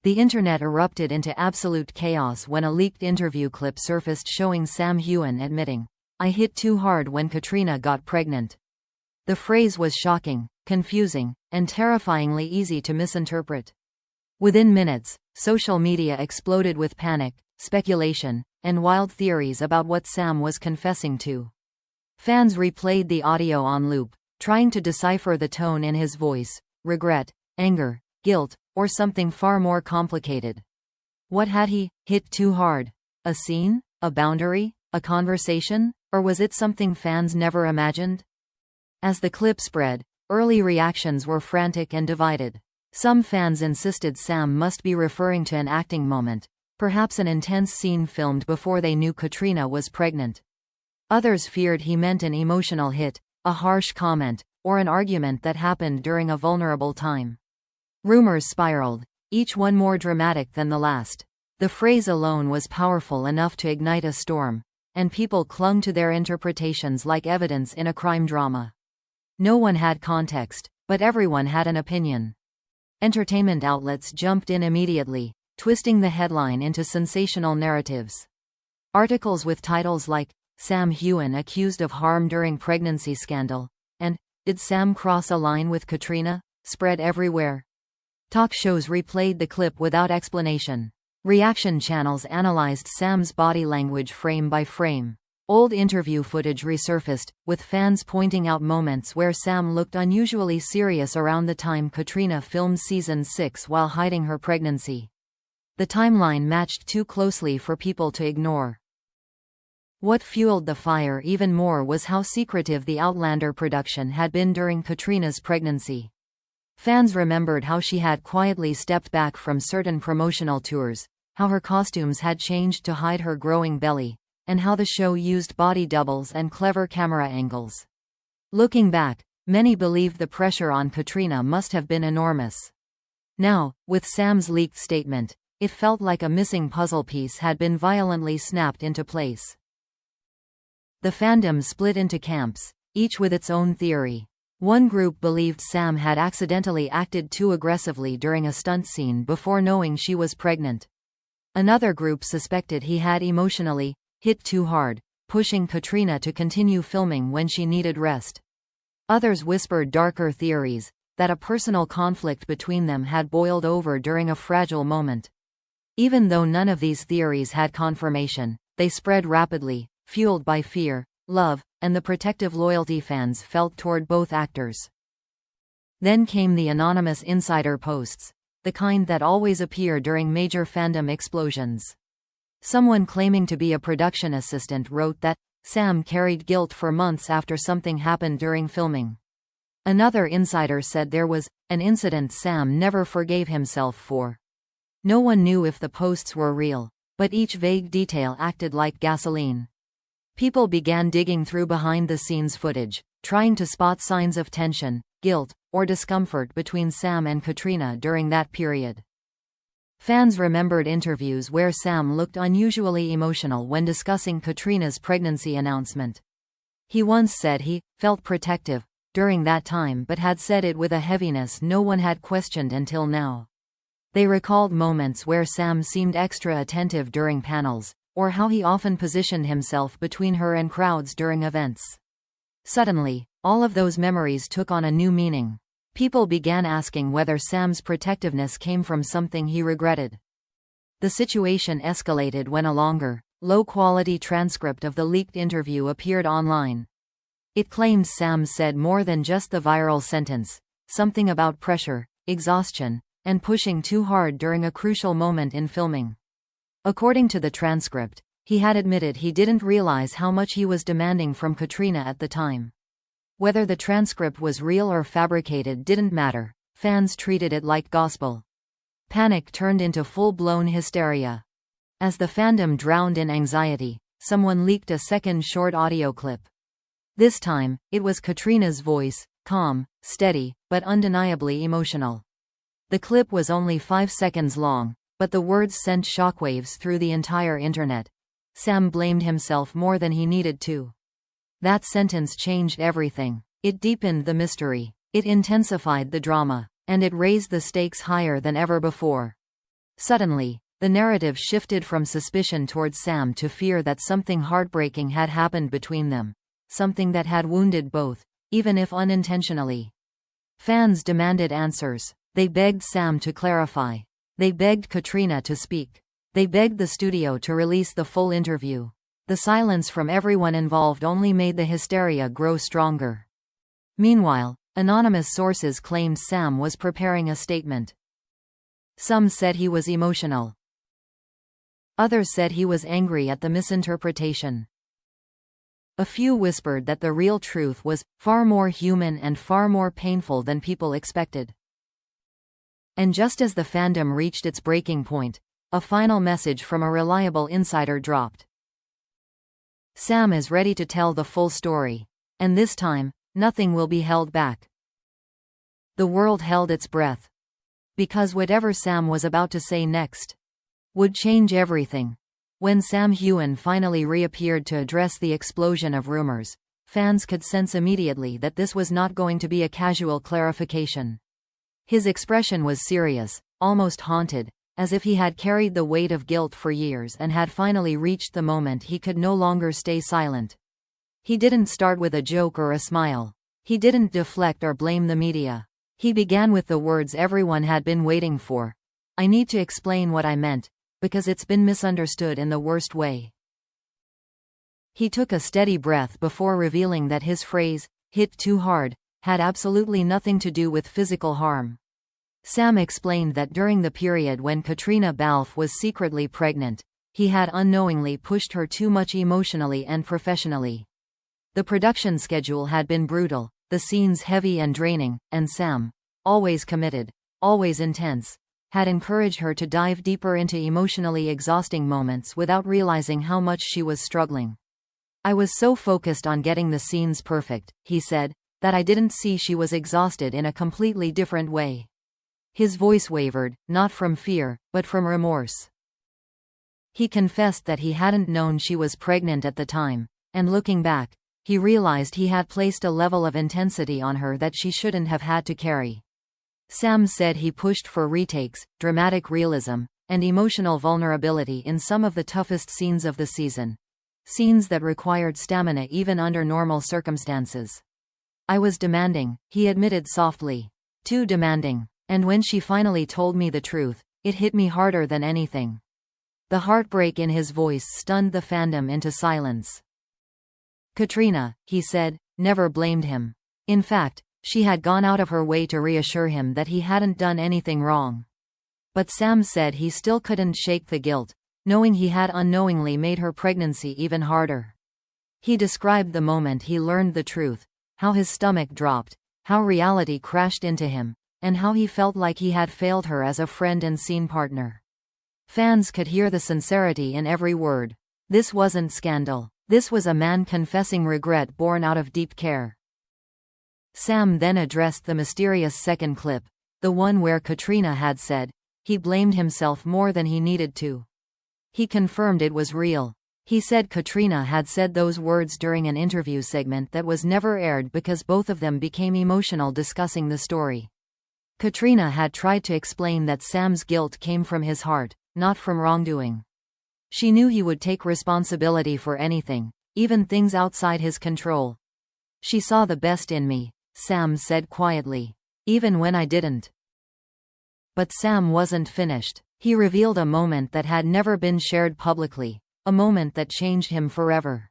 The internet erupted into absolute chaos when a leaked interview clip surfaced showing Sam Heughan admitting, "I hit too hard when Caitríona got pregnant." The phrase was shocking, confusing, and terrifyingly easy to misinterpret. Within minutes, social media exploded with panic, speculation, and wild theories about what Sam was confessing to. Fans replayed the audio on loop, trying to decipher the tone in his voice: regret, anger, guilt, or something far more complicated. What had he hit too hard? A scene? A boundary? A conversation? Or was it something fans never imagined? As the clip spread, early reactions were frantic and divided. Some fans insisted Sam must be referring to an acting moment, perhaps an intense scene filmed before they knew Caitríona was pregnant. Others feared he meant an emotional hit, a harsh comment, or an argument that happened during a vulnerable time. Rumors spiraled, each one more dramatic than the last. The phrase alone was powerful enough to ignite a storm, and people clung to their interpretations like evidence in a crime drama. No one had context, but everyone had an opinion. Entertainment outlets jumped in immediately, twisting the headline into sensational narratives. Articles with titles like, "Sam Heughan accused of harm during pregnancy scandal," and "Did Sam cross a line with Caitríona?" spread everywhere. Talk shows replayed the clip without explanation. Reaction channels analyzed Sam's body language frame by frame. Old interview footage resurfaced, with fans pointing out moments where Sam looked unusually serious around the time Caitríona filmed season 6 while hiding her pregnancy. The timeline matched too closely for people to ignore. What fueled the fire even more was how secretive the Outlander production had been during Caitríona's pregnancy. Fans remembered how she had quietly stepped back from certain promotional tours, how her costumes had changed to hide her growing belly, and how the show used body doubles and clever camera angles. Looking back, many believed the pressure on Caitríona must have been enormous. Now, with Sam's leaked statement, it felt like a missing puzzle piece had been violently snapped into place. The fandom split into camps, each with its own theory. One group believed Sam had accidentally acted too aggressively during a stunt scene before knowing she was pregnant. Another group suspected he had emotionally hit too hard, pushing Caitríona to continue filming when she needed rest. Others whispered darker theories, that a personal conflict between them had boiled over during a fragile moment. Even though none of these theories had confirmation, they spread rapidly, fueled by fear, love, and the protective loyalty fans felt toward both actors. Then came the anonymous insider posts, the kind that always appear during major fandom explosions. Someone claiming to be a production assistant wrote that Sam carried guilt for months after something happened during filming. Another insider said there was an incident Sam never forgave himself for. No one knew if the posts were real, but each vague detail acted like gasoline. People began digging through behind-the-scenes footage, trying to spot signs of tension, guilt, or discomfort between Sam and Caitríona during that period. Fans remembered interviews where Sam looked unusually emotional when discussing Caitríona's pregnancy announcement. He once said he felt protective during that time but had said it with a heaviness no one had questioned until now. They recalled moments where Sam seemed extra attentive during panels, or how he often positioned himself between her and crowds during events. Suddenly, all of those memories took on a new meaning. People began asking whether Sam's protectiveness came from something he regretted. The situation escalated when a longer, low-quality transcript of the leaked interview appeared online. It claimed Sam said more than just the viral sentence, something about pressure, exhaustion, and pushing too hard during a crucial moment in filming. According to the transcript, he had admitted he didn't realize how much he was demanding from Caitríona at the time. Whether the transcript was real or fabricated didn't matter, fans treated it like gospel. Panic turned into full-blown hysteria. As the fandom drowned in anxiety, someone leaked a second short audio clip. This time, it was Caitríona's voice, calm, steady, but undeniably emotional. The clip was only 5 seconds long, but the words sent shockwaves through the entire internet. Sam blamed himself more than he needed to. That sentence changed everything. It deepened the mystery, it intensified the drama, and it raised the stakes higher than ever before. Suddenly, the narrative shifted from suspicion towards Sam to fear that something heartbreaking had happened between them. Something that had wounded both, even if unintentionally. Fans demanded answers. They begged Sam to clarify. They begged Caitríona to speak. They begged the studio to release the full interview. The silence from everyone involved only made the hysteria grow stronger. Meanwhile, anonymous sources claimed Sam was preparing a statement. Some said he was emotional. Others said he was angry at the misinterpretation. A few whispered that the real truth was far more human and far more painful than people expected. And just as the fandom reached its breaking point, a final message from a reliable insider dropped. Sam is ready to tell the full story. And this time, nothing will be held back. The world held its breath. Because whatever Sam was about to say next would change everything. When Sam Heughan finally reappeared to address the explosion of rumors, fans could sense immediately that this was not going to be a casual clarification. His expression was serious, almost haunted, as if he had carried the weight of guilt for years and had finally reached the moment he could no longer stay silent. He didn't start with a joke or a smile. He didn't deflect or blame the media. He began with the words everyone had been waiting for. I need to explain what I meant, because it's been misunderstood in the worst way. He took a steady breath before revealing that his phrase, hit too hard, had absolutely nothing to do with physical harm. Sam explained that during the period when Caitríona Balfe was secretly pregnant, he had unknowingly pushed her too much emotionally and professionally. The production schedule had been brutal, the scenes heavy and draining, and Sam, always committed, always intense, had encouraged her to dive deeper into emotionally exhausting moments without realizing how much she was struggling. I was so focused on getting the scenes perfect, he said, that I didn't see she was exhausted in a completely different way. His voice wavered, not from fear, but from remorse. He confessed that he hadn't known she was pregnant at the time, and looking back, he realized he had placed a level of intensity on her that she shouldn't have had to carry. Sam said he pushed for retakes, dramatic realism, and emotional vulnerability in some of the toughest scenes of the season. Scenes that required stamina even under normal circumstances. I was demanding, he admitted softly. Too demanding. And when she finally told me the truth, it hit me harder than anything. The heartbreak in his voice stunned the fandom into silence. Caitríona, he said, never blamed him. In fact, she had gone out of her way to reassure him that he hadn't done anything wrong. But Sam said he still couldn't shake the guilt, knowing he had unknowingly made her pregnancy even harder. He described the moment he learned the truth, how his stomach dropped, how reality crashed into him, and how he felt like he had failed her as a friend and scene partner. Fans could hear the sincerity in every word. This wasn't scandal. This was a man confessing regret born out of deep care. Sam then addressed the mysterious second clip, the one where Caitríona had said, he blamed himself more than he needed to. He confirmed it was real. He said Caitríona had said those words during an interview segment that was never aired because both of them became emotional discussing the story. Caitríona had tried to explain that Sam's guilt came from his heart, not from wrongdoing. She knew he would take responsibility for anything, even things outside his control. She saw the best in me, Sam said quietly, even when I didn't. But Sam wasn't finished. He revealed a moment that had never been shared publicly, a moment that changed him forever.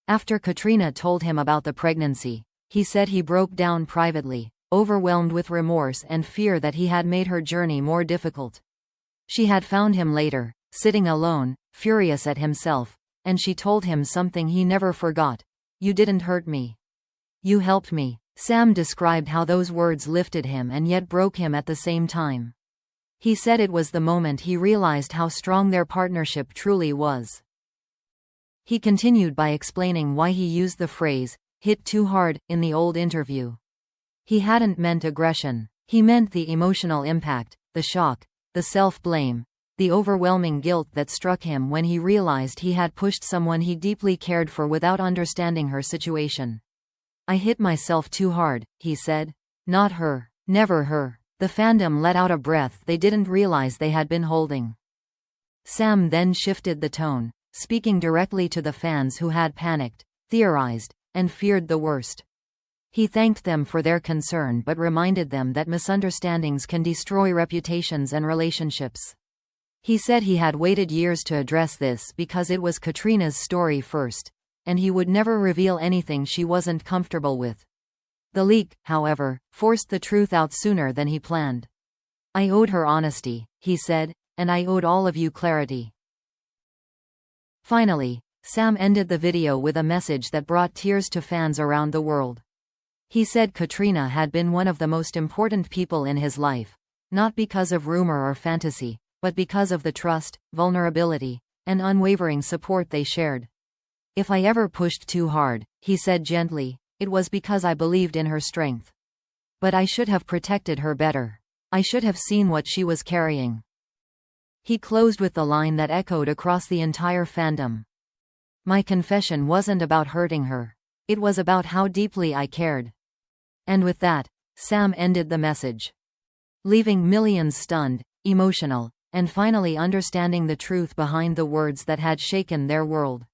After Caitríona told him about the pregnancy, he said he broke down privately, overwhelmed with remorse and fear that he had made her journey more difficult. She had found him later, sitting alone, furious at himself, and she told him something he never forgot. You didn't hurt me. You helped me. Sam described how those words lifted him and yet broke him at the same time. He said it was the moment he realized how strong their partnership truly was. He continued by explaining why he used the phrase, hit too hard, in the old interview. He hadn't meant aggression. He meant the emotional impact, the shock, the self-blame, the overwhelming guilt that struck him when he realized he had pushed someone he deeply cared for without understanding her situation. I hit myself too hard, he said. Not her. Never her. The fandom let out a breath they didn't realize they had been holding. Sam then shifted the tone, speaking directly to the fans who had panicked, theorized, and feared the worst. He thanked them for their concern but reminded them that misunderstandings can destroy reputations and relationships. He said he had waited years to address this because it was Caitríona's story first, and he would never reveal anything she wasn't comfortable with. The leak, however, forced the truth out sooner than he planned. "I owed her honesty," he said, "and I owed all of you clarity." Finally, Sam ended the video with a message that brought tears to fans around the world. He said Caitríona had been one of the most important people in his life, not because of rumor or fantasy, but because of the trust, vulnerability, and unwavering support they shared. "If I ever pushed too hard," he said gently, "it was because I believed in her strength. But I should have protected her better. I should have seen what she was carrying." He closed with the line that echoed across the entire fandom. "My confession wasn't about hurting her. It was about how deeply I cared." And with that, Sam ended the message, leaving millions stunned, emotional, and finally understanding the truth behind the words that had shaken their world.